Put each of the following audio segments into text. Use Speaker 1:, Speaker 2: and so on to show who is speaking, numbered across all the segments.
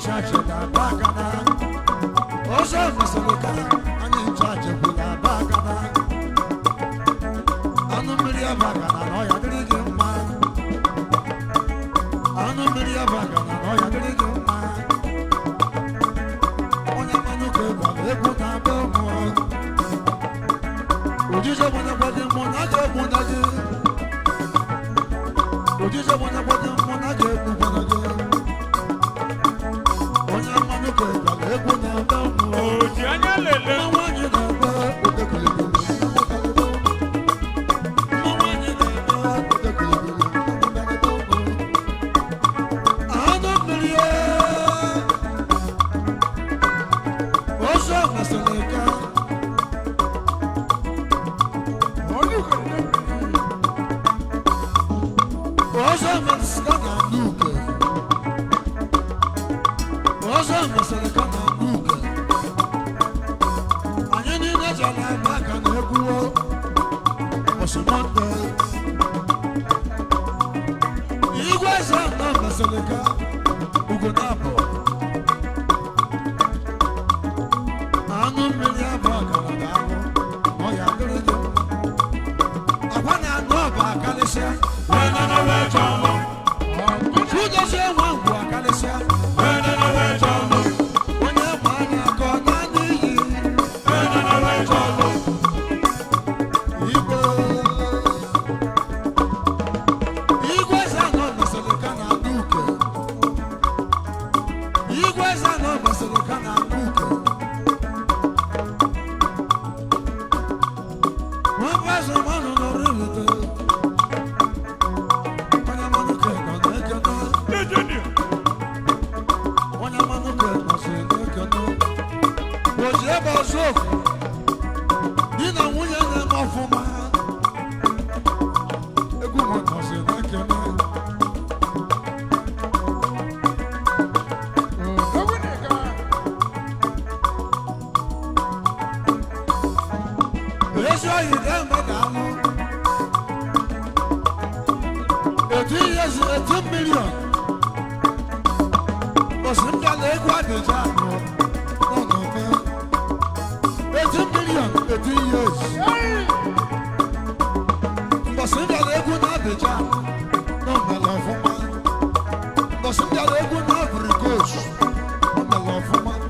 Speaker 1: chache na bagana. Ozo masalika ani chache kula bagana. Anu miria bagana no ya dirige ma. Anu miria bagana no ya dirige ma. Onya manu ke ba ego na be mo. Ojije mo na kwade mo na je mo na je. Ojije mo na kwade mo na je mo na je. Onya manu ke ba ego na be mo.
Speaker 2: Ojanya lele.
Speaker 1: Mama ni na ba odekule. Mama ni na ba odekule. Anu miria. Ozo masalika. Ozo masalika na nuke. Ozo masalika na nuke. Anyị niile jere maka na egwuo Osimiri. Igwe eze na masalika ugo na-abụ. Anụ mmiri abụ ọkara ga-abụ ọ ya dịrị gị mma. Akwa na anụ ọba akalịsịa. Chudozie nwa ngwu akalịsịa. Onye ma anya ka ọ na n'iyi. Igwe eze anọ masalika na anụ uke. Igwe eze anọ masalika na anụ uke. One person man on the river. When I'm on the cake, on the cake, when I'm on the cake, I say, look at you. Was you ever so? You know, when you're not off of my hand. A good one, I say, look at you. Let's show you them, madam. 18 years, 18 million. But some guy they got the job. No, man. 18 million, 18 years. But some guy they got the job. No, my love for man. But some guy they got the coach. No, my love for man.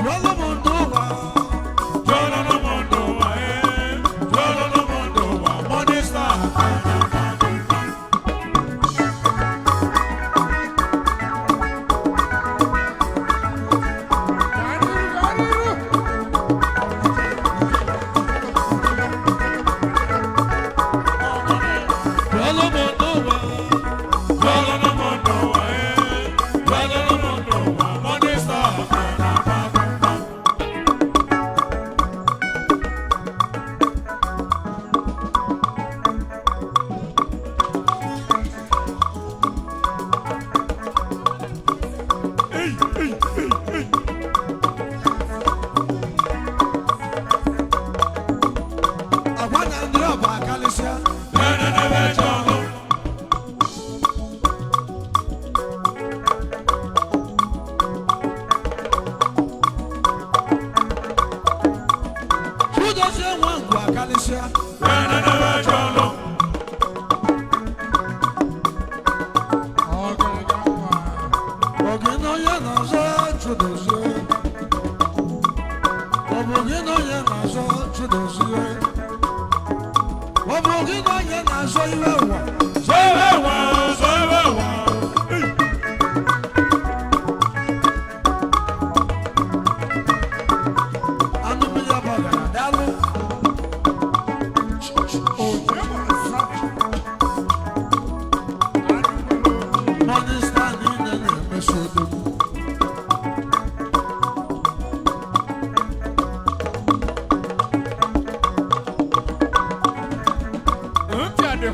Speaker 1: You're the one, no one.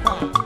Speaker 2: Huh?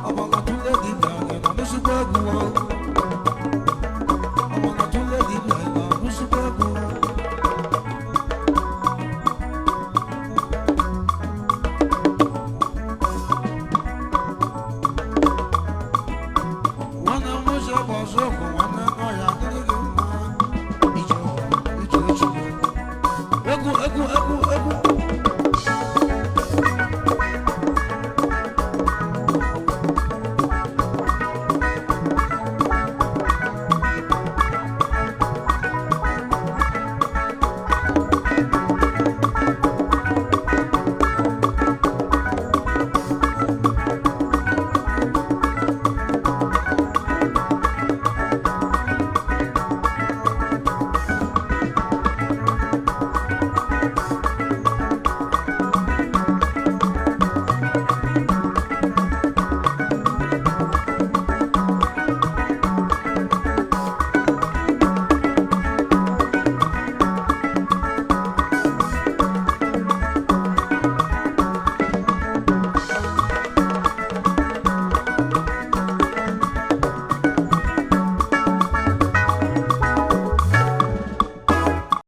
Speaker 2: Abala tule di bia na musu gwa gwa